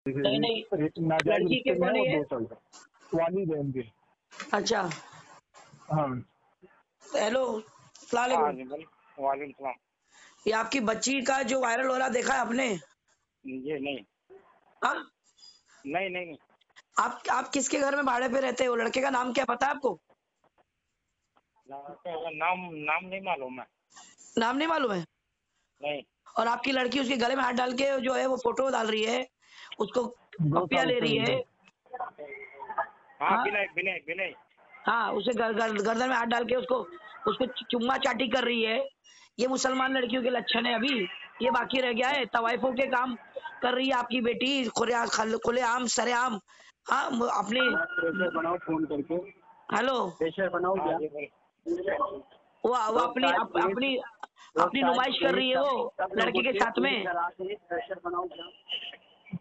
नहीं नहीं, नाजायज लड़की के रिश्ते में कौन है है और ये? 2 साल का। वालिद है उनके। अच्छा, हाँ हेलो, हाँ सलाम। जी बोलिए। वालेकुम सलाम। ये आपकी बच्ची का जो वायरल हो रहा देखा है आपने? ये नहीं हाँ, नहीं नहीं नहीं। आप किसके घर में भाड़े पे रहते हो? लड़के का नाम क्या पता है आपको? नाम नाम नहीं मालूम है। नाम नहीं मालूम है? नहीं। और आपकी लड़की उसके गले में हाथ डाल के जो है वो फोटो डाल रही है, उसको 2 पप्पियां साल ले रही है। हाँ हाँ विनय विनय विनय। हाँ, उसे गर्दन में हाथ डाल के उसको उसको चुम्मा चाटी कर रही है। ये मुसलमान लड़कियों के लक्षण है। अभी ये बाकी रह गया है, तवाइफों के काम कर रही है आपकी बेटी, खुले आम सरेआम। हाँ, अपनी प्रेशर बनाओ फोन करके, हेलो, प्रेशर बनाओ हाँ क्या। जी बोलिए। वो अपनी अपनी अपनी नुमाइश कर रही है वो लड़के के साथ में। प्रेशर बनाओ क्या,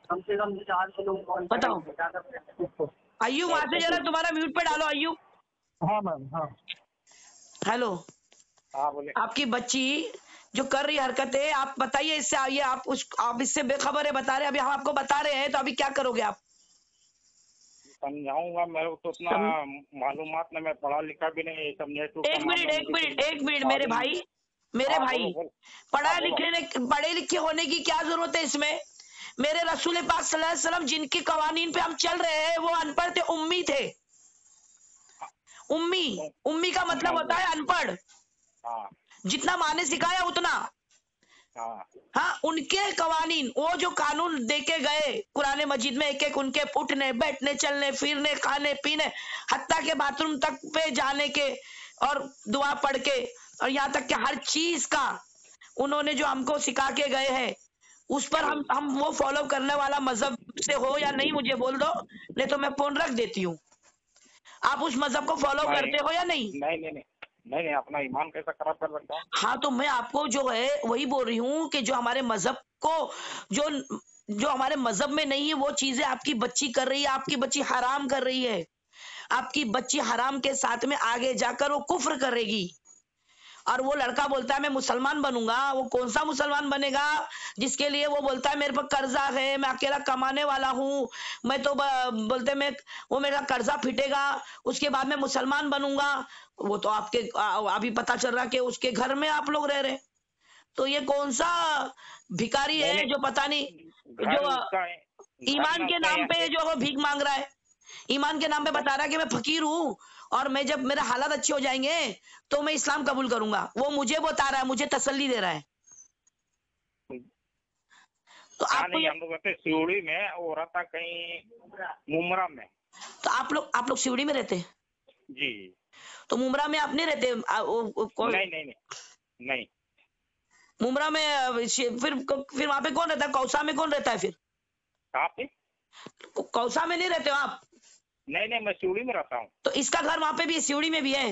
कम से कम 4 लोग कॉल बताओ करेंगे। अय्यू, वहां से जरा तुम्हारा म्यूट पे डालो अय्यू। हाँ मैम हाँ। हेलो। हाँ बोलिए। आपकी बच्ची जो कर रही हरकतें, आप बताइए इससे आइए। आप इससे बेखबर है, बता रहे हैं। अभी हम आपको बता रहे हैं, तो अभी क्या करोगे आप? समझाऊंगा, मेरे को तो उतना मालूमात नहीं, मैं पढ़ा लिखा भी नहीं सब नेट। एक मिनट मेरे भाई, पढ़े लिखे होने की क्या जरूरत है इसमें? मेरे रसूल पाक सल्लल्लाहु अलैहि वसल्लम जिनके कवानीन पे हम चल रहे हैं वो अनपढ़ थे, उम्मी थे। उम्मी का मतलब होता है अनपढ़। जितना माँ ने सिखाया उतना। हाँ, उनके कवानीन, वो जो कानून देके गए कुरान मजीद में, एक एक उनके उठने बैठने चलने फिरने खाने पीने हत्ता के बाथरूम तक पे जाने के और दुआ पढ़ के और यहाँ तक कि हर चीज का उन्होंने जो हमको सिखा के गए हैं, उस पर हम वो फॉलो करने वाला मजहब से हो या नहीं मुझे बोल दो, नहीं तो मैं फोन रख देती हूँ। आप उस मजहब को फॉलो करते हो या नहीं? नहीं, अपना ईमान कैसा खराब कर सकता हूँ? हाँ, तो मैं आपको जो है वही बोल रही हूँ कि जो हमारे मजहब को जो जो हमारे मजहब में नहीं है वो चीजें आपकी बच्ची कर रही है। आपकी बच्ची हराम कर रही है। आपकी बच्ची हराम के साथ में आगे जाकर वो कुफ्र करेगी। और वो लड़का बोलता है मैं मुसलमान बनूंगा। वो कौन सा मुसलमान बनेगा जिसके लिए वो बोलता है मेरे पर कर्जा है, मैं अकेला कमाने वाला हूँ, मैं तो बोलते मैं वो मेरा कर्जा फिटेगा उसके बाद मैं मुसलमान बनूंगा। वो तो आपके अभी पता चल रहा कि उसके घर में आप लोग रह रहे। तो ये कौन सा भिखारी है जो पता नहीं जो ईमान के नाम पे जो वो भीख मांग रहा है, ईमान के नाम पे बता रहा है कि मैं फकीर हूँ और मैं जब मेरे हालात अच्छे हो जाएंगे तो मैं इस्लाम कबूल करूंगा। वो मुझे बता रहा है, मुझे तसल्ली दे रहा है। तो आपको हम लोग रहते सिवड़ी में और रहता कहीं मुमरा में। तो आप लोग सिवड़ी में रहते हैं जी। तो मुमरा में आप नहीं रहते? नहीं। मुमरा में फिर वहां पे कौन रहता है? कौसा में कौन रहता है फिर? कौसा में नहीं रहते हो आप? नहीं, मैं सिवड़ी में रहता हूँ। तो इसका घर वहां पे भी है, सिवड़ी में भी है?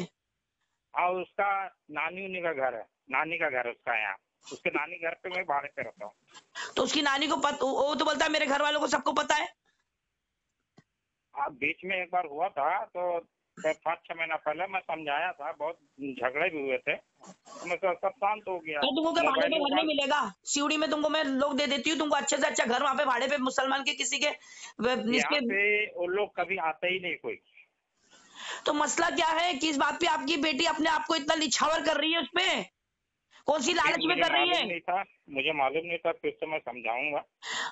हाँ, उसका नानी का घर है, नानी का घर है उसका यहाँ। उसके नानी घर पे मैं भाड़े पे रहता हूँ। तो उसकी नानी को वो तो बोलता है मेरे घर वालों को सबको पता है। बीच में एक बार हुआ था तो 5-6 महीना पहले मैं समझाया था, बहुत झगड़े भी हुए थे, तो मैं सब शांत हो गया। तो तुमको क्या भाड़े पे घर नहीं मिलेगा? सिवड़ी में तुमको मैं लोग दे देती हूँ, तुमको अच्छे से अच्छा घर वहां पे भाड़े पे मुसलमान के किसी के यहाँ पे वो लोग कभी आते ही नहीं कोई। तो मसला क्या है कि इस बात पे आपकी बेटी अपने आप को इतना निछावर कर रही है? उस पे कौन सी लालच में कर रही है? मुझे मालूम नहीं था, फिर से मैं समझाऊंगा।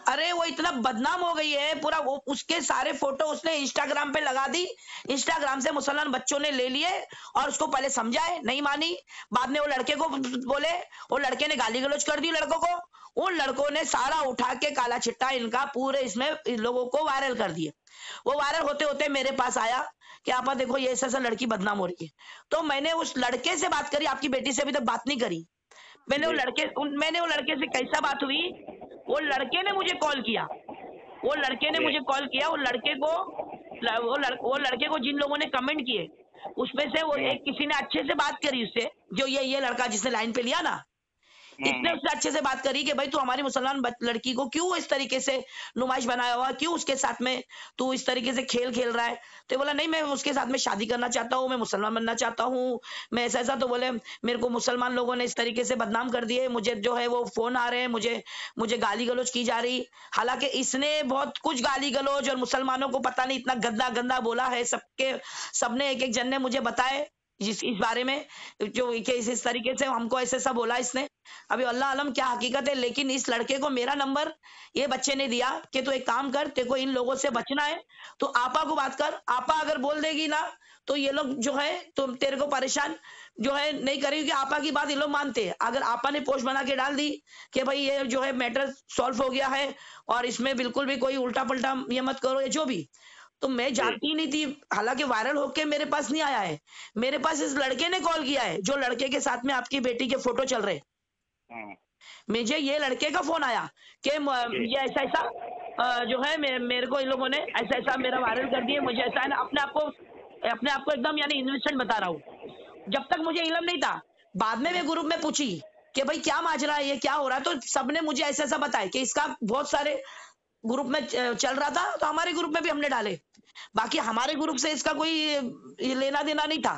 अरे वो इतना बदनाम हो गई है पूरा, वो उसके सारे फोटो उसने इंस्टाग्राम पे लगा दी। इंस्टाग्राम से मुसलमान बच्चों ने ले लिए और उसको पहले समझाए, नहीं मानी। बाद में वो लड़के को बोले, वो लड़के ने गाली गलौज कर दी लड़कों को। उन लड़कों ने सारा उठा के काला चिट्टा इनका पूरे इसमें इन लोगों को वायरल कर दिए। वो वायरल होते होते मेरे पास आया कि आपा देखो ये ऐसा लड़की बदनाम हो रही है। तो मैंने उस लड़के से बात करी, आपकी बेटी से अभी तक बात नहीं करी। मैंने वो लड़के से कैसा बात हुई, वो लड़के ने मुझे कॉल किया। वो लड़के को जिन लोगों ने कमेंट किए उसमें से वो एक किसी ने अच्छे से बात करी उससे, जो ये लड़का जिसने लाइन पे लिया ना, इसने उससे अच्छे से बात करी कि भाई तू हमारी मुसलमान लड़की को क्यों इस तरीके से नुमाइश बनाया हुआ, क्यों उसके साथ में तू इस तरीके से खेल खेल रहा है। तो बोला नहीं, मैं उसके साथ में शादी करना चाहता हूँ, मैं मुसलमान बनना चाहता हूँ, मैं ऐसा ऐसा। तो बोले मेरे को मुसलमान लोगों ने इस तरीके से बदनाम कर दिए, मुझे जो है वो फोन आ रहे हैं, मुझे मुझे गाली गलौज की जा रही। हालांकि इसने बहुत कुछ गाली गलौज और मुसलमानों को पता नहीं इतना गंदा गंदा बोला है, सबने एक एक जन ने मुझे बताए इस बारे में, जो कि इस तरीके से हमको ऐसे सब बोला इसने। अभी अल्लाह आलम क्या हकीकत है, लेकिन इस लड़के को मेरा नंबर ये बच्चे ने दिया कि तू एक काम कर, तेरे को इन लोगों से बचना है तो आपा को बात कर, आपा अगर बोल देगी ना तो ये लोग जो है तो तेरे को परेशान जो है नहीं करेगी, क्योंकि आपा की बात ये लोग मानते हैं। अगर आपा ने पोस्ट बना के डाल दी कि भाई ये जो है मैटर सॉल्व हो गया है और इसमें बिल्कुल भी कोई उल्टा पलटा ये मत करो, ये जो भी, तो मैं जानती नहीं थी। हालांकि वायरल होके मेरे पास नहीं आया है, मेरे पास इस लड़के ने कॉल किया है, जो लड़के के साथ में आपकी बेटी के फोटो चल रहे, मुझे ये लड़के का फोन आया कि ये ऐसा ऐसा जो है मेरे को इन लोगों ने ऐसा ऐसा मेरा वायरल कर दिया, मुझे ऐसा है ना, अपने आप को एकदम यानी इनोसेंट बता रहा हूँ। जब तक मुझे इल्म नहीं था, बाद में मैं ग्रुप में पूछी कि भाई क्या माजरा है, ये क्या हो रहा है, तो सबने मुझे ऐसा ऐसा बताया कि इसका बहुत सारे ग्रुप में चल रहा था, तो हमारे ग्रुप में भी हमने डाले। बाकी हमारे ग्रुप से इसका कोई लेना देना नहीं था,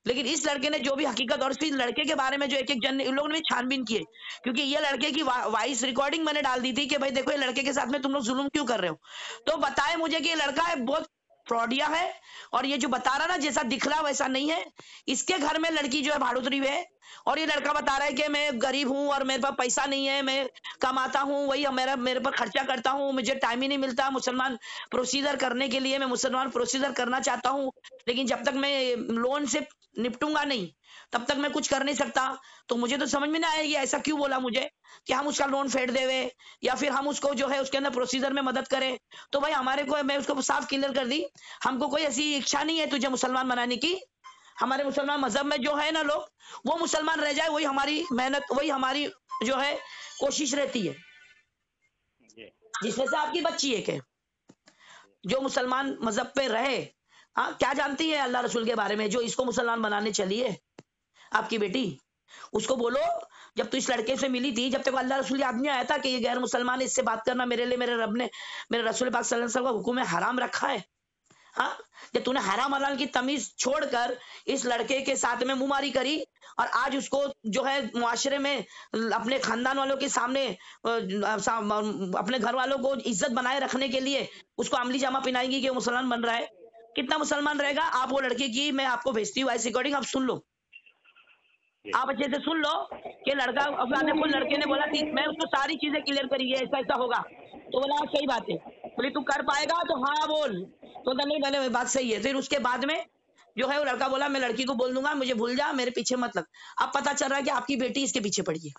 लेकिन इस लड़के ने जो भी हकीकत, और इस लड़के के बारे में जो एक एक जन इन लोगों ने भी छानबीन किए, क्योंकि ये लड़के की वॉइस रिकॉर्डिंग मैंने डाल दी थी कि भाई देखो ये लड़के के साथ में तुम लोग जुल्म क्यों कर रहे हो। तो बताए मुझे कि ये लड़का है बहुत फ्रॉडिया है, और ये जो बता रहा ना जैसा दिख रहा वैसा नहीं है। इसके घर में लड़की जो है भाड़ुतरी है, और ये लड़का बता रहा है कि मैं गरीब हूं और मेरे पास पैसा नहीं है, मैं कमाता हूं, वही मेरे पर खर्चा करता हूं, मुझे टाइम ही नहीं मिलता मुसलमान प्रोसीजर करने के लिए, मैं मुसलमान प्रोसीजर करना चाहता हूं, लेकिन जब तक मैं लोन से निपटूंगा नहीं तब तक मैं कुछ कर नहीं सकता। तो मुझे तो समझ में नहीं आएगी ऐसा क्यों बोला मुझे कि हम उसका लोन फेड देवे या फिर हम उसको जो है उसके अंदर प्रोसीजर में मदद करें। तो भाई हमारे को, मैं उसको साफ क्लियर कर दी, हमको कोई ऐसी इच्छा नहीं है तुझे मुसलमान बनाने की। हमारे मुसलमान मजहब में जो है ना लोग, वो मुसलमान रह जाए, वही हमारी मेहनत, वही हमारी जो है कोशिश रहती है। जिसमें से आपकी बच्ची एक है जो मुसलमान मजहब पे रहे। हाँ, क्या जानती है अल्लाह रसूल के बारे में, जो इसको मुसलमान बनाने चली है आपकी बेटी। उसको बोलो जब तू इस लड़के से मिली थी, जब तक अल्लाह रसूल याद नहीं आया था कि ये गैर मुसलमान है, इससे बात करना मेरे लिए मेरे रब ने, मेरे रसूल पाक सल्लल्लाहु अलैहि वसल्लम का हुक्म है, हराम रखा है। हाँ, जब तूने हराम हलाल की तमीज छोड़कर इस लड़के के साथ में मुंहमारी करी, और आज उसको जो है मुआशरे में अपने खानदान वालों के सामने अपने घर वालों को इज्जत बनाए रखने के लिए उसको अमली जामा पहनाएंगी कि वो मुसलमान बन रहा है। कितना मुसलमान रहेगा। आप वो लड़के की मैं आपको भेजती हूँ वॉइस रिकॉर्डिंग, आप सुन लो, आप अच्छे से सुन लो कि लड़का लड़के ने बोला कि मैं उसको सारी चीजें क्लियर करी है, ऐसा ऐसा होगा। तो बोला हाँ सही बात है, बोले तू कर पाएगा, तो हाँ बोल, तो नहीं मैंने बात सही है। फिर उसके बाद में जो है वो लड़का बोला मैं लड़की को बोल दूंगा मुझे भूल जा, मेरे पीछे मत लग। अब पता चल रहा है कि आपकी बेटी इसके पीछे पड़ी है।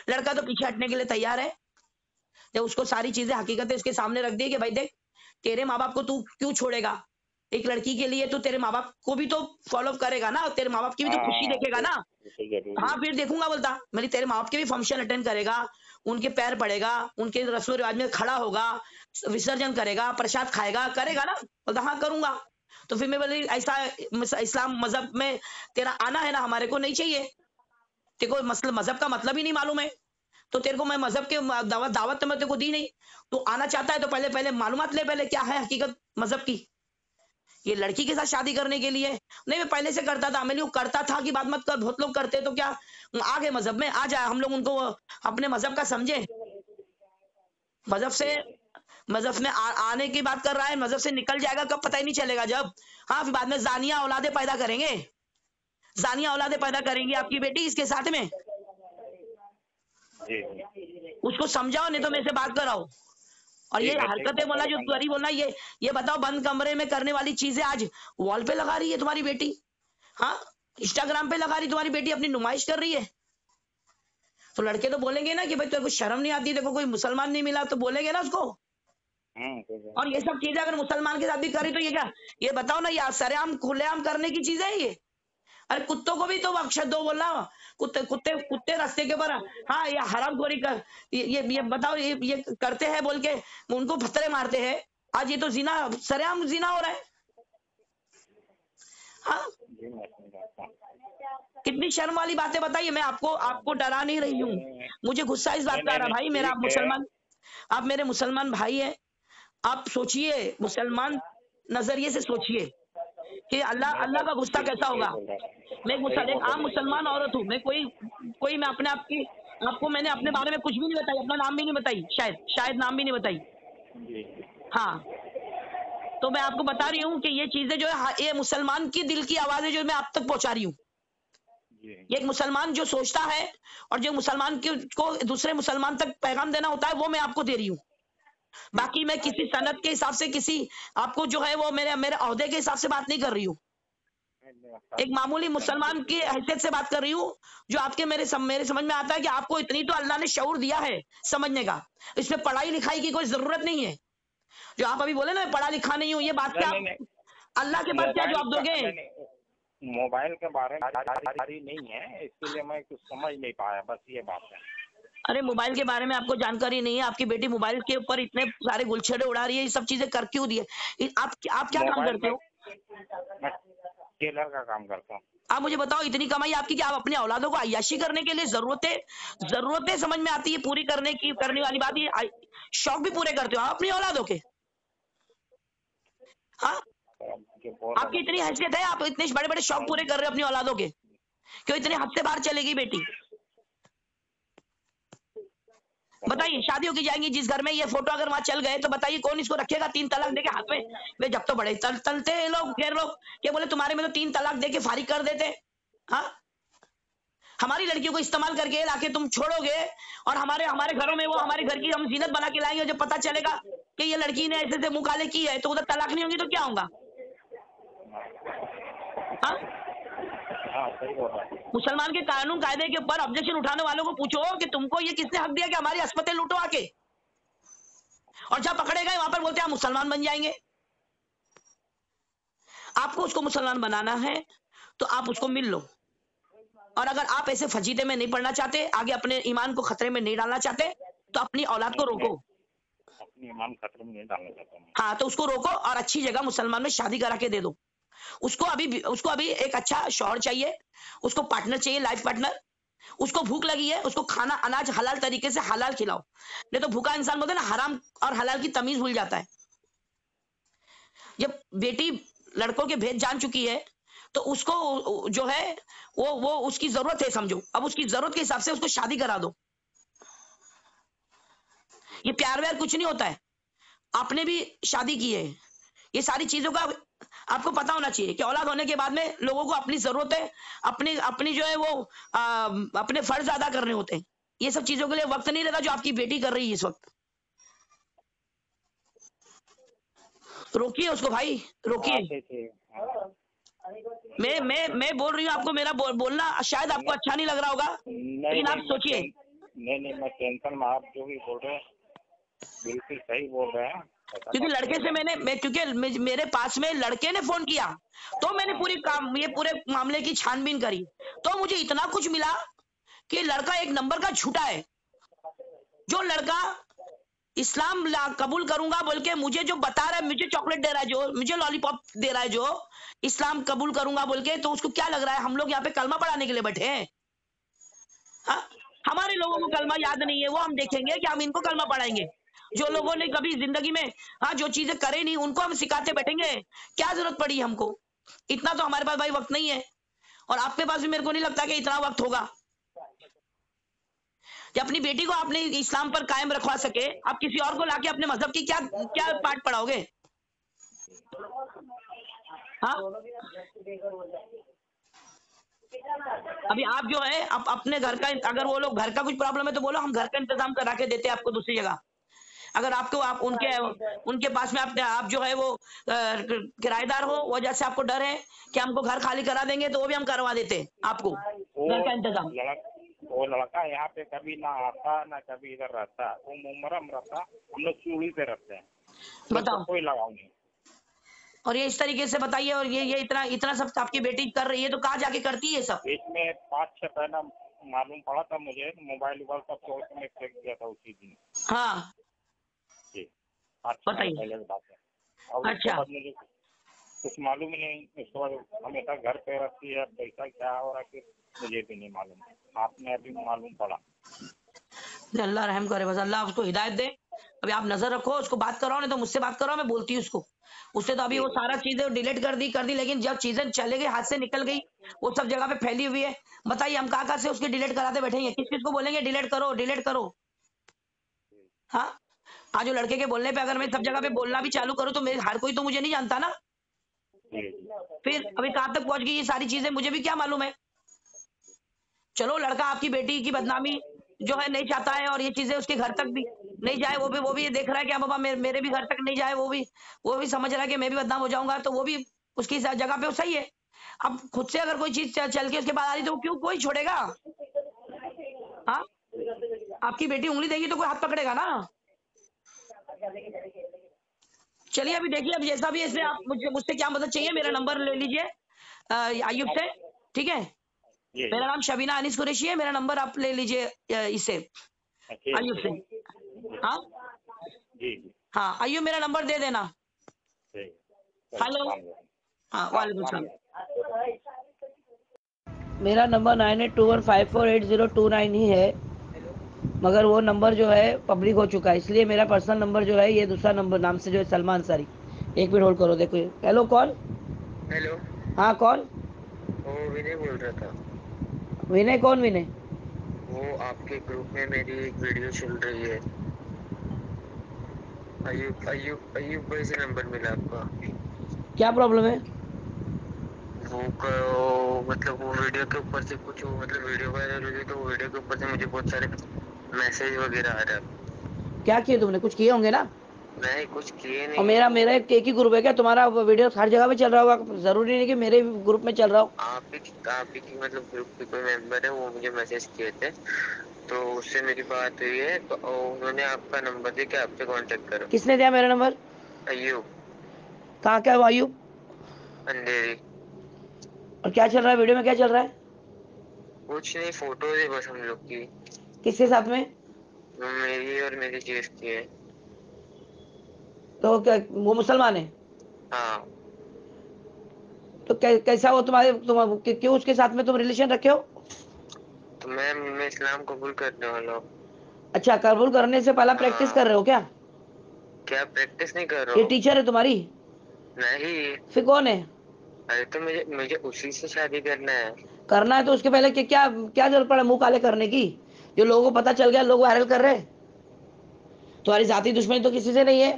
लड़का तो पीछे हटने के लिए तैयार है, जब उसको सारी चीजें हकीकतें उसके सामने रख दी कि भाई देख तेरे माँ बाप को तू क्यों छोड़ेगा, एक लड़की के लिए तो तेरे माँ बाप को भी तो फॉलो करेगा ना, तेरे माँ बाप की भी तो खुशी देखेगा ना। हाँ फिर देखूंगा, बोलता मेरी तेरे माँ बाप के भी फंक्शन अटेंड करेगा, उनके पैर पड़ेगा, उनके रस्म रिवाज में खड़ा होगा, विसर्जन करेगा, प्रसाद खाएगा, करेगा ना। बोलता हाँ करूंगा। तो फिर मैं बोली ऐसा इस्लाम मजहब में तेरा आना है ना, हमारे को नहीं चाहिए, तेरे को मजहब का मतलब ही नहीं मालूम है, तो तेरे को मैं मजहब के दावत तो मैं तेरे को दी नहीं। तो आना चाहता है तो पहले मालूमात ले, पहले क्या है हकीकत मजहब की। ये लड़की के साथ शादी करने के लिए नहीं, मैं पहले से करता था, मैं करता था कि बात मत कर, बहुत लोग करते तो क्या आ गए मजहब में, आ जाए हम लोग उनको अपने मजहब का समझे। मजहब में आने की बात कर रहा है, मजहब से निकल जाएगा कब पता ही नहीं चलेगा जब। हाँ फिर बाद में जानिया औलादे पैदा करेंगे, जानिया औलादे पैदा करेंगी आपकी बेटी इसके साथ में। उसको समझाओ, नहीं तो मेरे से बात कराओ। और ये हरकतें बोला जो गरीब बोलना, ये बताओ बंद कमरे में करने वाली चीजें आज वॉल पे लगा रही है तुम्हारी बेटी। हाँ, इंस्टाग्राम पे लगा रही तुम्हारी बेटी, अपनी नुमाइश कर रही है। तो लड़के तो बोलेंगे ना कि भाई तेरे को शर्म नहीं आती, देखो कोई मुसलमान नहीं मिला, तो बोलेंगे ना उसको। और ये सब चीजें अगर मुसलमान के साथ भी करी तो ये क्या, ये बताओ ना, ये सरेआम खुलेआम करने की चीजें है ये। अरे कुत्तों को भी तो बख्शत दो, बोलना कुत्ते रास्ते के ऊपर, हाँ ये हरामखोरी कर, ये बताओ ये करते हैं बोल के उनको पत्थरे मारते हैं। आज ये तो जीना, सरेआम जीना हो रहा है। हाँ कितनी शर्म वाली बातें बताइए। मैं आपको आपको डरा नहीं रही हूँ, मुझे गुस्सा इस बात नहीं का आ नहीं रहा नहीं, भाई। मेरा आप ठीक है। मुसलमान, आप मेरे मुसलमान भाई हैं। आप सोचिए, मुसलमान नजरिए से सोचिए कि अल्लाह नहीं अल्लाह सर, का गुस्सा बिल्कुल कैसा सही होगा। बोल रहे हैं, मैं सही एक बोल रहे आम हैं, बिल्कुल मुसलमान सही। औरत हूँ। मैं कोई मैं अपने आप की आपको मैंने अपने बारे में कुछ भी नहीं बताई, अपना नाम भी नहीं बताई, शायद शायद नाम भी नहीं बताई। जी हाँ, तो मैं आपको बता रही हूँ कि ये चीजें जो है, ये मुसलमान की दिल की आवाजें जो मैं आप तक पहुंचा रही हूँ। जी ये एक मुसलमान जो सोचता है और जो मुसलमान को दूसरे मुसलमान तक पैगाम देना होता है, वो मैं आपको दे रही हूँ। जी। बाकी मैं किसी सनत के हिसाब से, किसी आपको जो है वो मेरे मेरे ओहदे के हिसाब से बात नहीं कर रही हूँ। एक मामूली मुसलमान की हैसियत से बात कर रही हूँ, जो आपके मेरे समझ में आता है कि आपको इतनी तो अल्लाह ने शऊर दिया है समझने का। इसमें पढ़ाई लिखाई की कोई जरूरत नहीं है। जो आप अभी बोले ना, मैं पढ़ा लिखा नहीं हूँ, ये बात नहीं क्या नहीं आप नहीं, अल्लाह के बाद क्या मोबाइल जवाब का दोगे? नहीं नहीं, मोबाइल के बारे में जानकारी नहीं है, इसीलिए मैं कुछ समझ नहीं पाया, बस ये बात है। अरे मोबाइल के बारे में आपको जानकारी नहीं है। आपकी बेटी मोबाइल के ऊपर इतने सारे गुलछड़े उड़ा रही है, ये सब चीजें कर क्यों रही है? आप क्या काम मोबाइल करते में हो? मैं टेलर का काम करता हूँ। आप मुझे बताओ, इतनी कमाई आपकी कि आप अपने औलादों को अय्याशी करने के लिए जरूरतें समझ में आती है पूरी करने वाली बात, ये शौक भी पूरे करते हो आप अपनी औलादों के? हाँ, तो अब जो बोल रहे आपकी हैं, इतनी हैसियत है, आप इतने बड़े बड़े शौक पूरे कर रहे हो अपनी औलादों के, क्यों इतने हद से बाहर चलेगी बेटी? बताइए, शादियों की जाएंगी जिस घर में ये फोटो अगर वहां चल गए तो बताइए कौन इसको रखेगा 3 तलाक देके हाथ में? वे जब तो बड़े तलते हैं लोग, गैर लोग क्या बोले, तुम्हारे में तो 3 तलाक देके फारिग कर देते। हाँ, हमारी लड़कियों को इस्तेमाल करके लाके तुम छोड़ोगे और हमारे हमारे घरों में वो हमारे घर की हम जीनत बना के लाएंगे। जब पता चलेगा कि ये लड़की ने ऐसे मुंह काले की है, तो उधर तलाक नहीं होगी तो क्या होगा? हाँ, हाँ सही बोल रहा है। मुसलमान के कानून कायदे के ऊपर ऑब्जेक्शन उठाने वालों को पूछो कि तुमको ये किसने हक दिया कि हमारी अस्पताल लूटो आके? और जब पकड़े गए वहां पर बोलते हैं हम मुसलमान बन जाएंगे। आपको उसको मुसलमान बनाना है तो आप उसको मिल लो, और अगर आप ऐसे फजीते में नहीं पढ़ना चाहते, आगे अपने ईमान को खतरे में नहीं डालना चाहते, तो अपनी औलाद को मैं रोको। अपनी ईमान खतरे में नहीं डालना चाहता हूँ। हाँ, तो उसको रोको और अच्छी जगह मुसलमान में शादी करा के दे दो। उसको अभी एक अच्छा शौहर चाहिए, उसको पार्टनर चाहिए, लाइफ पार्टनर। उसको भूख लगी है, उसको खाना अनाज हलाल तरीके से हलाल खिलाओ। नहीं तो भूखा इंसान बोलते ना, हराम और हलाल की तमीज भूल जाता है। जब बेटी लड़कों के भेद जान चुकी है तो उसको जो है वो उसकी जरूरत है समझो। अब उसकी जरूरत के हिसाब से उसको शादी करा दो। ये प्यार व्यार कुछ नहीं होता है। आपने भी शादी की है, ये सारी चीजों का आपको पता होना चाहिए कि औलाद होने के बाद में लोगों को अपनी जरूरतें, अपनी अपनी जो है वो अपने फर्ज अदा करने होते हैं। ये सब चीजों के लिए वक्त नहीं रहता जो आपकी बेटी कर रही है इस वक्त। रोकिए उसको भाई, रोकिए। हाँ ठीक है। हाँ। मैं बोल रही हूँ आपको, मेरा बोलना शायद आपको नहीं अच्छा नहीं लग रहा होगा, नहीं लेकिन आप नहीं, सोचिए। नहीं नहीं, मैं टेंशन में, आप जो भी बोल रहे हैं बिल्कुल सही बोल रहे हैं, ऐसा क्योंकि बात लड़के नहीं से है। क्योंकि मेरे पास में लड़के ने फोन किया, तो मैंने ये पूरे मामले की छानबीन करी, तो मुझे इतना कुछ मिला कि लड़का एक नंबर का झूठा है। जो लड़का इस्लाम कबूल करूंगा बोल के मुझे जो बता रहा है, मुझे चॉकलेट दे रहा है, जो मुझे लॉलीपॉप दे रहा है, जो इस्लाम कबूल करूंगा बोल के, तो उसको क्या लग रहा है हम लोग यहाँ पे कलमा पढ़ाने के लिए बैठे हैं? हाँ? हमारे लोगों को कलमा याद नहीं है, वो हम देखेंगे कि हम इनको कलमा पढ़ाएंगे। जो लोगों ने कभी जिंदगी में हाँ जो चीजें करे नहीं, उनको हम सिखाते बैठेंगे? क्या जरूरत पड़ी हमको? इतना तो हमारे पास भाई वक्त नहीं है, और आपके पास भी मेरे को नहीं लगता कि इतना वक्त होगा कि अपनी बेटी को आपने इस्लाम पर कायम रखवा सके। आप किसी और को लाके अपने मजहब की क्या क्या पाठ पढ़ाओगे? हाँ, अभी आप जो है अपने घर का, अगर वो लोग घर का कुछ प्रॉब्लम है तो बोलो, हम घर का इंतजाम करा के देते हैं आपको दूसरी जगह। अगर आपको आप उनके पास में आप जो है वो किराएदार हो, वजह से आपको डर है कि हमको घर खाली करा देंगे, तो वो भी हम करवा देते हैं आपको घर का इंतजाम। वो लड़का यहाँ पे कभी ना आता ना कभी इधर रहता, वो मुमरम रहता, हम लोग चूड़ी पे रहते हैं, बताओ। कोई लगाव नहीं। और ये इस तरीके से बताइए, और ये इतना इतना सब आपकी बेटी कर रही है, तो कहाँ जाके करती है सब? बीच में 5-6 महीना मालूम पड़ा था मुझे, मोबाइल सब तो उसने फेंक दिया था उसी दिन। हाँ, जी, 5-6 महीने बताइए। पहले की बात है। और उसके अच्छा, बाद मुझे कुछ मालूम ही नहीं। उसके बाद हमेशा घर पे रहती है, पैसा क्या हो रहा है कि मुझे भी नहीं मालूम, आपने अभी मालूम पड़ा। अल्लाह रहम करे, बस अल्लाह उसको हिदायत दे। अभी आप नजर रखो, उसको बात कराओ, नहीं तो मुझसे बात कराओ, मैं बोलती हूँ उसको। उससे तो अभी वो ठीक है, सारा चीजें डिलीट कर दी, लेकिन जब चीजें चले गई, हाथ से निकल गई, वो सब जगह पे फैली हुई है। बताइए हम कहाँ से उसके डिलीट कराते बैठेंगे? किस किस को बोलेंगे डिलीट करो डिलीट करो? हाँ, आज वो लड़के के बोलने पे अगर मैं सब जगह पे बोलना भी चालू करूँ तो मेरे हर कोई तो मुझे नहीं जानता ना। जी जी। फिर अभी कहाँ तक पहुंच गई ये सारी चीजें, मुझे भी क्या मालूम है। चलो, लड़का आपकी बेटी की बदनामी जो है नहीं चाहता है, और ये चीजें उसके घर तक भी नहीं जाए, वो भी ये देख रहा है कि हाँ बाबा मेरे भी घर तक नहीं जाए, वो भी समझ रहा है कि मैं भी बदनाम हो जाऊंगा, तो वो भी उसकी जगह पे वो सही है। अब खुद से अगर कोई चीज चल के उसके बाद आ रही तो वो क्यों कोई छोड़ेगा? हाँ, आपकी बेटी उंगली देगी तो कोई हाथ पकड़ेगा ना। चलिए अभी देखिए, अब जैसा भी है, इसमें आप मुझसे क्या मदद चाहिए, मेरा नंबर ले लीजिए आयुब से, ठीक है? जी मेरा नाम शबीना अनीस कुरैशी है, मेरा नंबर आप ले लीजिए इससे, ठीक आयुब से। ठीक। हाँ जी जी हाँ, आयुब मेरा नंबर दे देना। ठीक। हेलो, चलो, हाँ, हाँ वालेकुम हाँ। सलाम। मेरा नंबर 9821548029 ही है, मगर वो नंबर जो है पब्लिक हो चुका है, इसलिए मेरा पर्सनल नंबर जो है ये दूसरा नंबर नाम से जो है सलमान अंसारी। एक मिनट होल्ड करो, देखो। हेलो, कौन? हेलो, हाँ, कौन? वो विनय बोल रहा था। विनय? कौन विनय? वो आपके ग्रुप में मेरी एक वीडियो चल रही है। अयूब अयूब अयूब भाई से नंबर मिला आपका। क्या प्रॉब्लम है? मतलब वो वीडियो के ऊपर से कुछ मतलब वीडियो वायरल हुई तो वो वीडियो के ऊपर से मुझे बहुत सारे मैसेज वगैरह आ रहा है। क्या किए तुमने? कुछ किए होंगे ना। नहीं, कुछ किए और नहीं। मेरा मेरा एक ही ग्रुप है क्या? तुम्हारा वीडियो हर जगह पे चल रहा होगा, जरूरी नहीं कि मेरे ग्रुप में चल रहा हो। आप ही की मतलब ग्रुप के कोई मेंबर है, वो मुझे मैसेज किए थे, तो उससे मेरी बात हुई है, तो उन्होंने आपका नंबर दे के आपसे कांटेक्ट करो। किसने दिया मेरा नंबर? अयूब कहाँ क्या हुआ आयुब? अंधेरी। और क्या चल रहा है वीडियो में, क्या चल रहा है? कुछ नहीं, फोटो है बस हम लोग की, किसके साथ में? मेरी और मेरी जीएस की है। तो क्या वो मुसलमान है? हाँ, तो कैसा वो क्यों उसके साथ में तुम रिलेशन रखे हो? तो मैं इस्लाम कबूल करने वाला हूँ। अच्छा, कबूल करने से पहला प्रैक्टिस हाँ। कर रहे हो क्या? क्या प्रैक्टिस नहीं कर रहा ये हूँ? टीचर है तुम्हारी? नहीं। फिर कौन है? अरे तो मुझे मुझे उसी से शादी करना है। करना है तो उसके पहले क्या क्या जरूरत पड़ा मुंह काले करने की? जो लोगों को पता चल गया, लोग वायरल कर रहे हैं। तुम्हारी जाति दुश्मनी तो किसी से नहीं है।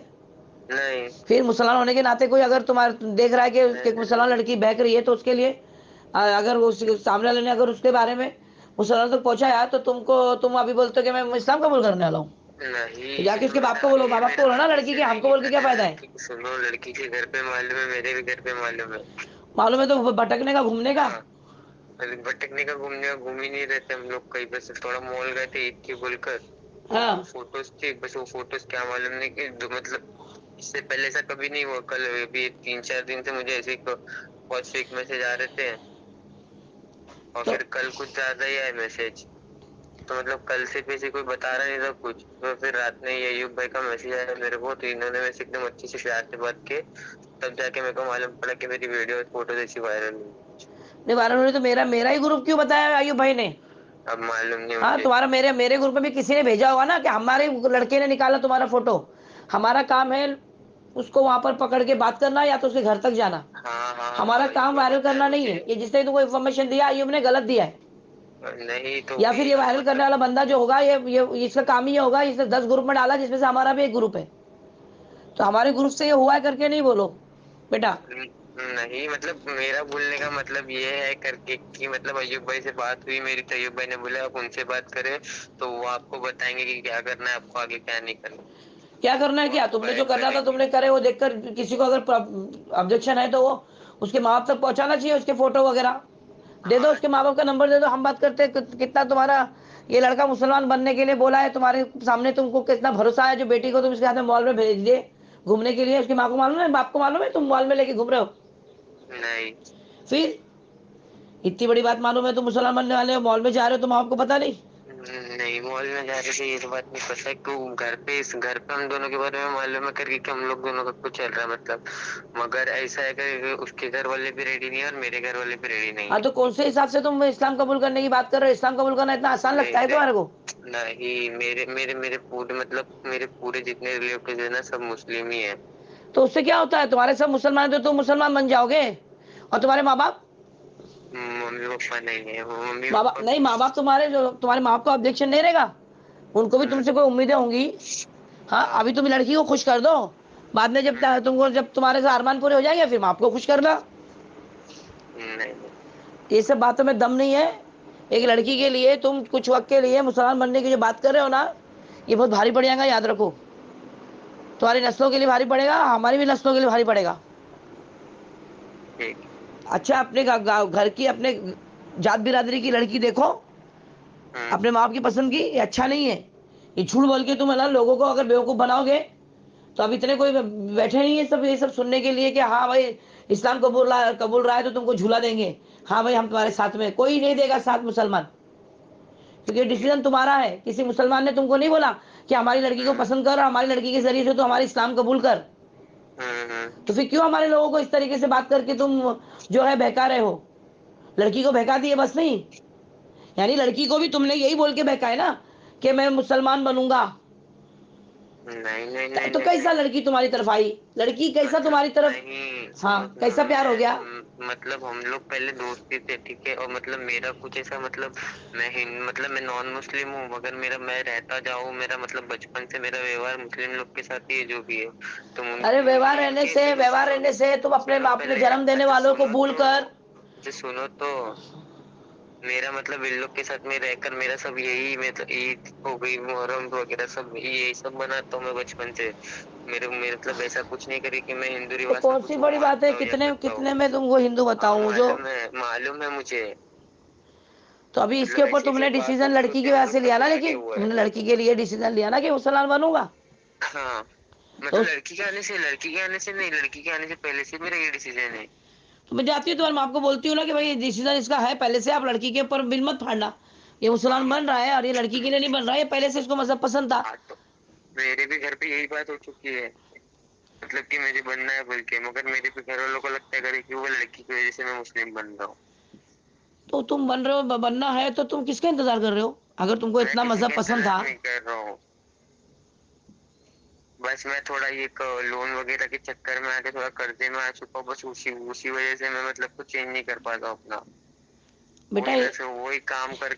नहीं फिर मुसलमान होने के नाते कोई अगर तुम्हारे देख रहा है कि नहीं एक मुसलमान लड़की बहक रही है, तो उसके लिए अगर वो सामने वाले ने अगर उसके बारे में मुसलमान तक पहुंचाया, तो तुम अभी बोलते हो कि मैं इस्लाम कबूल करने वाला हूँ। तो नहीं, जाके उसके बाप को मेरा बोलो, ये माँ बाप को मेरा बोलो ना अभी लड़की से के, हमको नहीं। बोल के क्या अरे फायदा है? लड़की सुनो, लड़की के घर पे मालूम है, मेरे भी घर पे मालूम है। मालूम है तो भटकने का, घूमने का। हाँ, अरे भटकने का घूमने का घूम ही नहीं रहते हम लोग, कहीं बस थोड़ा मॉल गए थे ईद की बोलकर, हाँ, फोटोज थी बस, वो फोटोज क्या मालूम नहीं कि मतलब इससे पहले ऐसा कभी नहीं हुआ। कल अभी 3-4 दिन से मुझे ऐसे बहुत फेक मैसेज आ रहे थे, और तो फिर कल कुछ ज्यादा ही आए मैसेज। तो मतलब कल से किसी कोई बता रहा नहीं था कुछ, तो फिर रात में ये अयूब भाई का मैसेज आया मेरे को, तो इन्होंने मेरे से एकदम अच्छे से प्यार से बात की, तब जाके मेरे को मालूम पड़ा कि मेरी वीडियो फोटो ऐसी वायरल हुई। नहीं वायरल होने तो मेरा मेरा ही ग्रुप क्यों बताया आयुब भाई ने? अब मालूम नहीं हाँ, मुझे। तुम्हारा मेरे मेरे ग्रुप में भी किसी ने भेजा होगा ना कि हमारे लड़के ने निकाला तुम्हारा फोटो। हमारा काम है उसको वहां पर पकड़ के बात करना, या तो उसके घर तक जाना। हाँ हाँ हमारा हाँ, ये काम बात वायरल पता है करना नहीं मुझे। है। ये जिसने तुमको इन्फॉर्मेशन दिया आयुब ने गलत दिया है। नहीं तो या फिर वही ये तो वायरल करने मतलब। वाला बंदा जो होगा, ये इसका काम ही ये होगा, इसने 10 ग्रुप में डाला जिसमें से हमारा भी एक ग्रुप है। तो हमारे ग्रुप से ये हुआ है करके नहीं बोलो बेटा। नहीं, मतलब मेरा बोलने का मतलब ये है करके कि मतलब अयूब भाई से बात हुई मेरी, तो अयूब भाई ने बोला आप उनसे बात करें, तो वो आपको बताएंगे कि क्या करना है आपको, आगे क्या नहीं करना। क्या करना है? वो क्या आपको तुमने जो गाइड करना था करेंगे। तुमने करे, वो देखकर किसी को अगर ऑब्जेक्शन है तो वो उसके माँ बाप तक पहुंचाना चाहिए, उसके फोटो वगैरह दे दो, हाँ उसके माँ बाप का नंबर दे दो, हम बात करते हैं कितना तुम्हारा ये लड़का मुसलमान बनने के लिए बोला है, तुम्हारे सामने तुमको कितना भरोसा है, जो बेटी को तुम इसके हाथ में मॉल में भेज दिए घूमने के लिए। उसकी माँ को मालूम है, बाप को मालूम है तुम मॉल में लेके घूम रहे हो? नहीं फिर इतनी बड़ी बात मालूम है तुम मुसलमान बनने वाले हो, मॉल में जा रहे हो, तो माँ बाप को पता नहीं? नहीं, मॉल में जा रहे थे ये तो बात नहीं पता है क्यों। घर पे हम दोनों के बारे में मालूम है करके कि हम लोग दोनों का कुछ चल रहा है मतलब। मगर ऐसा है कि उसके घर वाले भी रेडी नहीं है और मेरे घर वाले भी रेडी नहीं हाँ, है। तो कौन से हिसाब से तुम इस्लाम कबूल करने की बात कर रहे हो? इस्लाम कबूल करना इतना आसान लगता है तुम्हारे को? नहीं, मेरे पूरे मतलब मेरे पूरे जितने रिलेटिव है ना सब मुस्लिम ही है। तो उससे क्या होता है? तुम्हारे सब मुसलमान हैं तो तुम मुसलमान बन जाओगे। और तुम्हारे माँ बाप? मम्मी पापा नहीं है, वो मम्मी माँ बाप पापा नहीं, माँ बाप तुम्हारे, जो तुम्हारे माँ बाप को ऑब्जेक्शन नहीं रहेगा? उनको भी तुमसे कोई उम्मीदें होंगी। हाँ, हाँ, अभी तुम लड़की को खुश कर दो, बाद में जब तुम्हारे से अरमान पूरे हो जाएंगे फिर माँ बाप को खुश करना। नहीं ये सब बातों में दम नहीं है। एक लड़की के लिए तुम कुछ वक्त के लिए मुसलमान बनने की जो बात कर रहे हो ना, ये बहुत भारी पड़ जाएगा, याद रखो। तुम्हारी नस्लों के लिए भारी पड़ेगा, हमारी भी नस्लों के लिए भारी पड़ेगा। ठीक। अच्छा, अपने घर की, अपने जात बिरादरी की लड़की देखो, अपने माँ बाप की पसंद की, ये अच्छा नहीं है। ये झूठ बोल के तुम है ना लोगों को अगर बेवकूफ़ बनाओगे, तो अब इतने कोई बैठे नहीं है सब ये सब सुनने के लिए कि हाँ भाई इस्लाम कबूल रहा है तो तुमको झूला देंगे। हाँ भाई हम तुम्हारे साथ में, कोई नहीं देगा साथ मुसलमान, क्योंकि डिसीजन तुम्हारा है। किसी मुसलमान ने तुमको नहीं बोला कि हमारी लड़की को पसंद कर और हमारी लड़की के जरिए से तो हमारे इस्लाम कबूल कर। तो फिर क्यों हमारे लोगों को इस तरीके से बात करके तुम जो है बहका रहे हो? लड़की को बहका दिए बस नहीं, यानी लड़की को भी तुमने यही बोल के बहकाए ना कि मैं मुसलमान बनूंगा। नहीं नहीं नहीं तो नहीं कैसा नहीं लड़की तुम्हारी तरफ आई? लड़की कैसा मतलब तुम्हारी तरफ? नहीं, हाँ, सुनो सुनो, कैसा प्यार हो गया? मतलब हम लोग पहले दोस्ती थे, ठीक है। और मतलब मेरा कुछ ऐसा मतलब मतलब मैं नॉन मुस्लिम हूँ, मगर मैं रहता जाऊँ, मेरा मतलब बचपन से मेरा व्यवहार मुस्लिम लोग के साथ ही है जो भी है। तो अरे उनके व्यवहार रहने से तुम अपने सुनो अपने पहले, जन्म देने अच्छा वालों को सुनो भूल तो, कर। सुनो तो, मेरा मतलब इन लोग के साथ में रहकर मेरा सब यही मतलब ईद हो गई, मुहर्रम वगैरह सब यही सब बनाता हूँ मैं बचपन से। मेरे मतलब ऐसा कुछ नहीं करी कि मैं हिंदू तो रिवाज का कौन सी कुछ वो बड़ी बात है? मानता हूँ या कितने करता हूँ। कितने में तुमको हिंदू हाँ, बताऊं जो? मालूम है मुझे। तो अभी इसके मतलब ऊपर ऐसी ऐसी तुमने बात डिसीजन होती लड़की होती की हम वजह लोग से का लिया ना, फिर आगे लेकिन हुआ है। तुमने लड़की के लिए डिसीजन लिया ना कि मुसलमान बनूंगा। हाँ, तो मतलब लड़की के आने से नहीं, लड़की के आने से पहले से मेरा ये डिसीजन है। तो मैं जाती हूँ तुम्हारी माँ को बोलती हूँ ना कि भाई डिसीजन इसका है पहले से, आप लड़की के ऊपर बिल मत फाड़ना। ये हाँ, मुसलमान बन रहा है और ये लड़की के लिए नहीं बन रहा है, ये पहले से इसको मजहब पसंद था। हाँ, तो मेरे भी घर पे यही बात हो चुकी है, मतलब कि मुझे बनना है बोल के, मगर मेरे भी घर वालों को लगता है कि वो लड़की की वजह से मैं मुस्लिम बन रहा हूँ। तो तुम बन रहे हो, बनना है तो तुम किसका इंतजार कर रहे हो? अगर तुमको मैं इतना किसी मजहब का पसंद इंतजार था। नहीं कर रहा हूँ, बस मैं थोड़ा ये लोन वगैरह के चक्कर में आके थोड़ा कर्जे में आ चुका हूँ, बस उसी उसी वजह से मैं मतलब कुछ चेंज नहीं कर पाता हूँ अपना। बेटा वही काम कर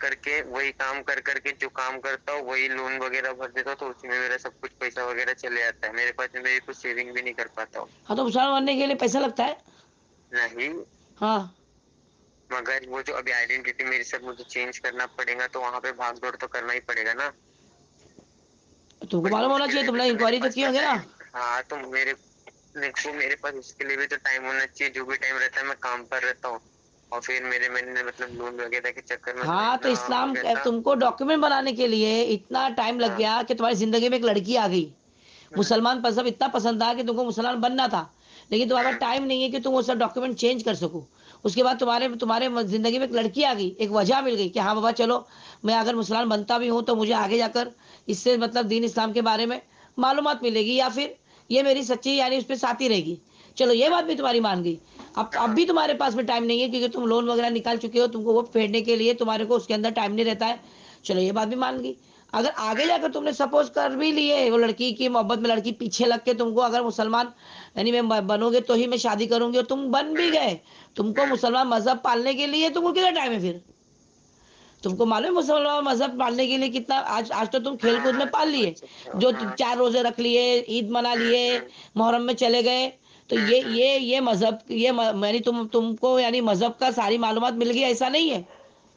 करके जो काम करता हूँ वही लोन वगैरह भर देता हूँ, तो उसी में मेरा सब कुछ पैसा वगैरह चले जाता है, मेरे पास में मेरी कुछ सेविंग भी नहीं कर पाता हूँ। हाँ, तो मुसलमान बनने के लिए पैसा लगता है। नहीं, हाँ, मगर वो जो अभी आइडेंटिटी मेरी सब मुझे चेंज करना पड़ेगा, तो वहां पे भाग दौड़ तो करना ही पड़ेगा ना। तुमको बट मालूम होना उसके चाहिए, लिए भी तुमने तो मेरे इंक्वायरी तो पास की में होंगे ना। टाइम, हाँ तो मेरे पास उसके लिए भी तो टाइम होना चाहिए, जो भी टाइम रहता है मैं काम पर रहता हूँ। और फिर मैंने मतलब लोन वगैरह के चक्कर में तो हाँ, तो इतना हो इस्लाम गया था। तुमको डॉक्यूमेंट बनाने के लिए इतना टाइम लग हाँ, गया कि तुम्हारी जिंदगी में एक लड़की आ गई। हम्म, मुसलमान पसंद इतना पसंद था कि तुमको मुसलमान बनना था, लेकिन तुम्हारे पास हम्म, टाइम नहीं है कि तुम वो सब डॉक्यूमेंट चेंज कर सको। उसके बाद तुम्हारे तुम्हारे जिंदगी में एक लड़की आ गई, एक वजह मिल गई कि हाँ बाबा चलो, मैं अगर मुसलमान बनता भी हूँ तो मुझे आगे जाकर इससे मतलब दीन इस्लाम के बारे में मालूमात मिलेगी, या फिर ये मेरी सच्ची यानी उस पर साथी रहेगी। चलो, ये बात भी तुम्हारी मान गई। अब हाँ, भी तुम्हारे पास में टाइम नहीं है क्योंकि तुम लोन वगैरह निकाल चुके हो, तुमको वो फेडने के लिए तुम्हारे को उसके अंदर टाइम नहीं रहता है। चलो, ये बात भी मान गई। अगर आगे जाकर तुमने सपोज कर भी लिए वो लड़की की मोहब्बत में, लड़की पीछे लग के तुमको अगर मुसलमान यानी मैं बनोगे तो ही मैं शादी करूंगी, और तुम बन भी गए, तुमको मुसलमान मजहब पालने के लिए तुमको कितना टाइम है फिर? तुमको मालूम है मुसलमान मजहब पालने के लिए कितना, आज आज तो तुम खेल कूद में हाँ, पाल समझ लिए, सकता हूँ, जो हाँ, 4 रोजे रख लिए, ईद मना हम्म, लिए, हम्म, मुहर्रम में चले गए। तो हम्म, ये मजहब यानी तुमको यानी मजहब का सारी मालूमात मिल गई, ऐसा नहीं है।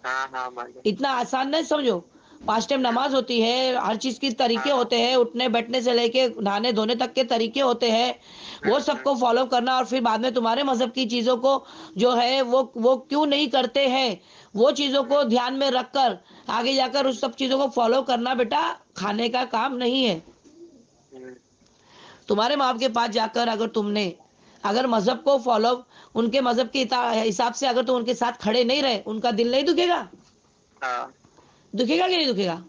हाँ, हाँ, मालूम, इतना आसान नहीं समझो। 5 टाइम नमाज होती है, हर चीज के तरीके हाँ, होते हैं, उठने बैठने से लेके नहाने धोने तक के तरीके होते हैं। वो सबको फॉलो करना, और फिर बाद में तुम्हारे मजहब की चीजों को जो है वो क्यों नहीं करते हैं, वो चीजों को ध्यान में रखकर आगे जाकर उस सब चीजों को फॉलो करना बेटा खाने का काम नहीं है। हम्म, तुम्हारे माँ बाप के पास जाकर अगर तुमने अगर मजहब को फॉलो, उनके मजहब के हिसाब से अगर तुम उनके साथ खड़े नहीं रहे, उनका दिल नहीं दुखेगा? हाँ, दुखेगा कि नहीं दुखेगा?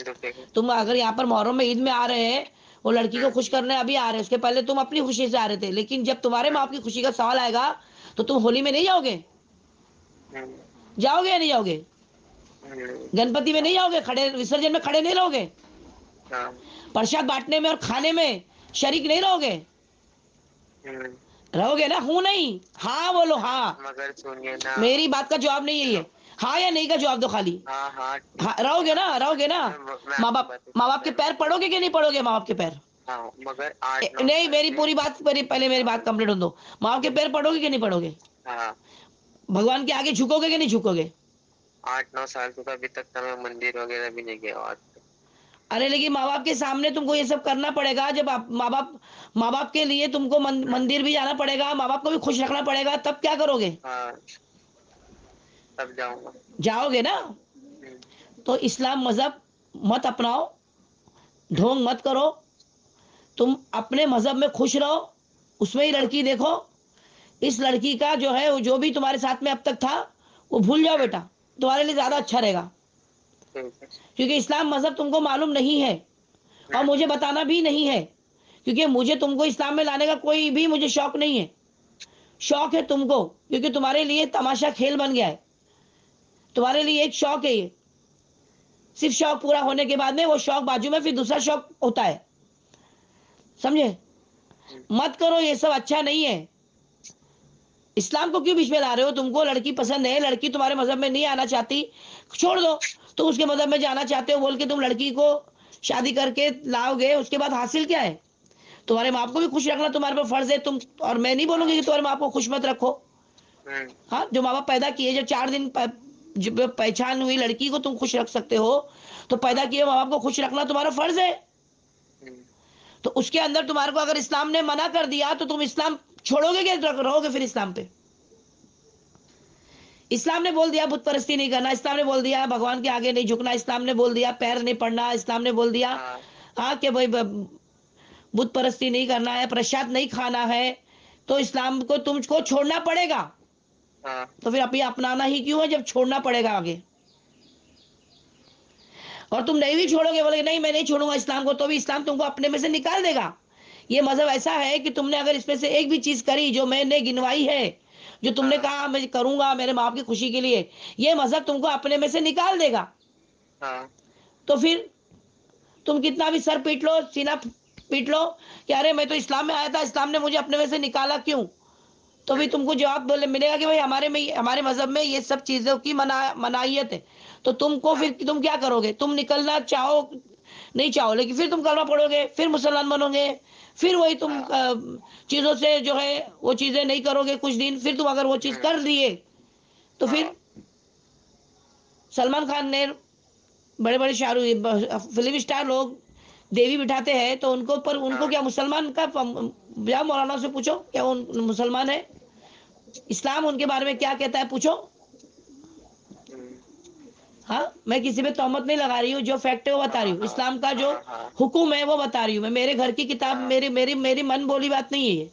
दुखेगा। तुम अगर यहाँ पर मुहर्रम में ईद में आ रहे हैं, वो लड़की को खुश करने अभी आ रहे हैं, उसके पहले तुम अपनी खुशी से आ रहे थे, लेकिन जब तुम्हारे माँ बाप की खुशी का सवाल आएगा तो तुम होली में नहीं जाओगे? जाओगे या नहीं जाओगे? गणपति में नहीं जाओगे? खड़े विसर्जन में खड़े नहीं रहोगे? हाँ। प्रसाद बांटने में और खाने में शरीक नहीं रहोगे? रहोगे ना? हूं नहीं, हाँ बोलो हाँ। मगर सुनिए ना, मेरी बात का जवाब नहीं है ये, हाँ या नहीं का जवाब दो खाली। हाँ हाँ हाँ, रहोगे ना? रहोगे ना? माँ बाप के पैर पड़ोगे कि नहीं पड़ोगे? माँ बाप के पैर? हाँ, मगर 8-9 नहीं, मेरी पूरी बात पहले मेरी बात कंप्लीट हो दो। माँ बाप के पैर पड़ोगे कि नहीं पड़ोगे? हाँ, भगवान के आगे झुकोगे कि नहीं झुकोगे? 8-9 साल तो अभी तक तो मैं मंदिर वगैरह भी नहीं गया आज तक। अरे लेकिन माँ बाप के सामने तुमको ये सब करना पड़ेगा। जब आप माँ बाप के लिए तुमको मंदिर भी जाना पड़ेगा, माँ बाप को भी खुश रखना पड़ेगा, तब क्या करोगे? हाँ, तब जाऊंगा। जाओगे ना? तो इस्लाम मजहब मत अपनाओ, ढोंग मत करो, तुम अपने मजहब में खुश रहो, उसमें ही लड़की देखो। इस लड़की का जो है, वो जो भी तुम्हारे साथ में अब तक था वो भूल जाओ बेटा, तुम्हारे लिए ज्यादा अच्छा रहेगा। क्योंकि इस्लाम मजहब तुमको मालूम नहीं है और मुझे बताना भी नहीं है, क्योंकि मुझे तुमको इस्लाम में लाने का कोई भी मुझे शौक नहीं है। शौक है तुमको, क्योंकि तुम्हारे लिए तमाशा खेल बन गया है, तुम्हारे लिए एक शौक है ये। सिर्फ शौक पूरा होने के बाद में वो शौक बाजू में फिर दूसरा शौक होता है, समझे? मत करो ये सब, अच्छा नहीं है। इस्लाम को क्यों बीच में ला रहे हो? तुमको लड़की पसंद है, लड़की तुम्हारे मजहब में नहीं आना चाहती, छोड़ दो। तुम उसके मजहब में जाना चाहते हो बोल के तुम लड़की को शादी करके लाओगे, उसके बाद हासिल क्या है? तुम्हारे माँ को भी खुश रखना तुम्हारे पर फर्ज है। तुम और मैं नहीं बोलूंगी कि तुम्हारे माँ को खुश मत रखो। हाँ, जो माँ बाप पैदा किए, जब 4 दिन जब पहचान हुई लड़की को तुम खुश रख सकते हो, तो पैदा किए माँ बाप को खुश रखना तुम्हारा फर्ज है। तो उसके अंदर तुम्हारे को अगर इस्लाम ने मना कर दिया तो तुम इस्लाम छोड़ोगे क्या? रहोगे फिर इस्लाम पे? इस्लाम ने बोल दिया बुत परस्ती नहीं करना, इस्लाम ने बोल दिया भगवान के आगे नहीं झुकना, इस्लाम ने बोल दिया पैर नहीं पड़ना, इस्लाम ने बोल दिया हाँ कि भाई बुत परस्ती नहीं करना है, प्रसाद नहीं खाना है, तो इस्लाम को तुमको छोड़ना पड़ेगा। तो फिर अभी अपनाना ही क्यों है जब छोड़ना पड़ेगा आगे? और तुम नहीं भी छोड़ोगे, बोले नहीं मैं नहीं छोड़ूंगा इस्लाम को, तो भी इस्लाम तुमको अपने में से निकाल देगा। ये मजहब ऐसा है कि तुमने अगर इसमें से एक भी चीज करी जो मैंने गिनवाई है, जो तुमने कहा मैं करूंगा मेरे माँ बाप की खुशी के लिए, ये मजहब तुमको अपने में से निकाल देगा। तो फिर तुम कितना भी सर पीट लो, सीना पीट लो कि अरे मैं तो इस्लाम में आया था, इस्लाम ने मुझे अपने में से निकाला क्यों, तो भी तुमको जवाब बोले मिलेगा कि भाई हमारे मजहब में ये सब चीजों की मनाहियत है। तो तुमको फिर तुम क्या करोगे? तुम निकलना चाहो नहीं चाहो, लेकिन फिर तुम कलमा पढ़ोगे, फिर मुसलमान बनोगे, फिर वही तुम चीजों से जो है वो चीजें नहीं करोगे कुछ दिन, फिर तुम अगर वो चीज कर दिए तो फिर सलमान खान ने, बड़े बड़े शाहरुख फिल्म स्टार लोग देवी बिठाते हैं, तो उनको पर उनको क्या मुसलमान का या मौलाना से पूछो क्या उन मुसलमान है? इस्लाम उनके बारे में क्या कहता है पूछो। हाँ, मैं किसी पे तोहमत नहीं लगा रही हूँ, जो फैक्ट है वो बता रही हूँ, इस्लाम का जो हुक्म है वो बता रही हूँ मैं, मेरे घर की किताब, मेरी मेरी मेरी मन बोली बात नहीं है ये।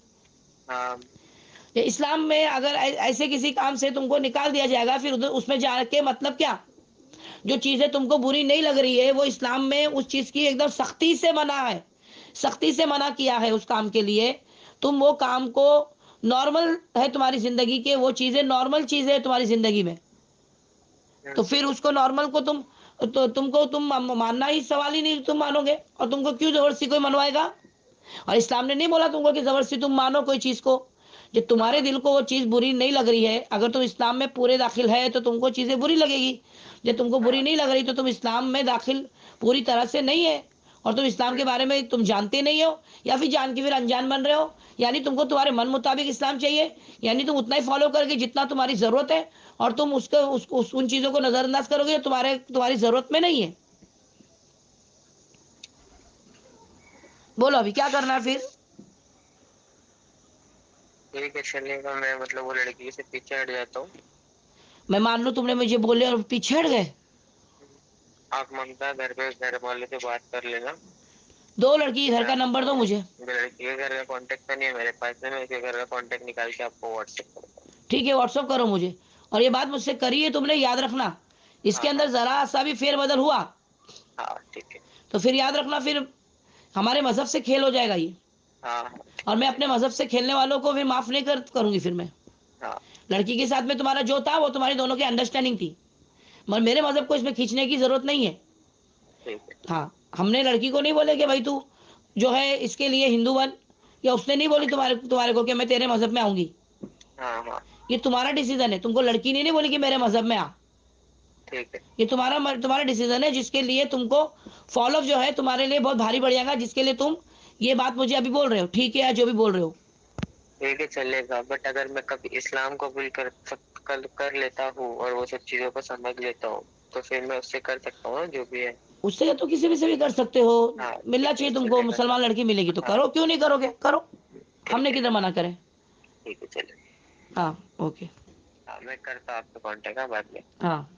इस्लाम में अगर ऐसे किसी काम से तुमको निकाल दिया जाएगा, फिर उसमें जाके मतलब क्या? जो चीजें तुमको बुरी नहीं लग रही है वो इस्लाम में उस चीज की एकदम सख्ती से मना है, सख्ती से मना किया है उस काम के लिए। तुम वो काम को, नॉर्मल है तुम्हारी जिंदगी के, वो चीजें नॉर्मल चीजें है तुम्हारी जिंदगी में, तो फिर उसको नॉर्मल को तुम मानना ही सवाल ही नहीं, तुम मानोगे, और तुमको क्यों जबरदस्ती कोई मनवाएगा? और इस्लाम ने नहीं बोला तुमको कि जबरदस्ती तुम मानो कोई चीज को। जब तुम्हारे दिल को वो चीज बुरी नहीं लग रही है, अगर तुम इस्लाम में पूरे दाखिल है तो तुमको चीजें बुरी लगेगी। जब तुमको बुरी नहीं लग रही तो तुम इस्लाम में दाखिल पूरी तरह से नहीं है, और तुम इस्लाम के बारे में तुम जानते नहीं हो, या फिर जान के फिर अनजान बन रहे हो। यानी तुमको तुम्हारे मन मुताबिक इस्लाम चाहिए, यानी तुम उतना ही फॉलो करके जितना तुम्हारी जरूरत है, और तुम उसको उन चीजों को नजरअंदाज करोगे तुम्हारी जरूरत में नहीं है। बोलो अभी क्या करना है फिर? ठीक है चलेगा, मैं मतलब वो लड़की से पीछे हट जाता हूँ। मैं मान लूं तुमने मुझे बोले और पीछे हट गए। आप ममता घर वाले से बात कर लेना। दो लड़की घर का नंबर दो मुझे। लड़की के घर का कांटेक्ट तो नहीं है मेरे पास में, मैं इसके घर का कांटेक्ट निकाल के आपको व्हाट्सएप करूँगा। ठीक है, व्हाट्सअप करो मुझे। और ये बात मुझसे करी है तुमने, याद रखना, इसके अंदर जरा सा भी फेरबदल हुआ हाँ ठीक है। तो फिर याद रखना, फिर हमारे मजहब से खेल हो जाएगा ये। हाँ हाँ और मैं अपने मजहब से खेलने वालों को भी माफ नहीं करूंगी फिर मैं। हाँ लड़की के साथ में तुम्हारा जो था वो तुम्हारी दोनों की अंडरस्टैंडिंग थी, मगर मेरे मजहब को इसमें खींचने की जरूरत नहीं है। ठीक है। हाँ, हमने लड़की को नहीं बोले कि भाई तू जो है इसके लिए हिंदू बन, या उसने नहीं बोली तुम्हारे तुम्हारे को कि मैं तेरे मजहब में आऊंगी। हाँ हाँ ये तुम्हारा डिसीजन है, तुमको लड़की ने नहीं बोली कि मेरे मजहब में आ। ठीक है। ये तुम्हारा डिसीजन है, जिसके लिए तुमको फॉलो जो है तुम्हारे लिए बहुत भारी पड़ जाएगा, जिसके लिए तुम ये बात मुझे अभी बोल रहे हो, ठीक है, या जो भी बोल रहे हो। ठीक है चलेगा, बट अगर मैं कभी इस्लाम कबूल कर लेता हूँ और वो सब चीजों को समझ लेता हूँ, तो फिर मैं उससे कर सकता हूँ ना जो भी है। उससे तो किसी भी से भी कर सकते हो, हाँ मिलना ठीक है चाहिए तुमको, चलेगा। मुसलमान लड़की मिलेगी तो हाँ करो, क्यों नहीं करोगे, करो। हमने ठीक है। किधर मना करें। ठीक है चलेगा। हाँ, ओके। हाँ मैं करता हूँ आपको कांटेक्ट बाद में। हाँ।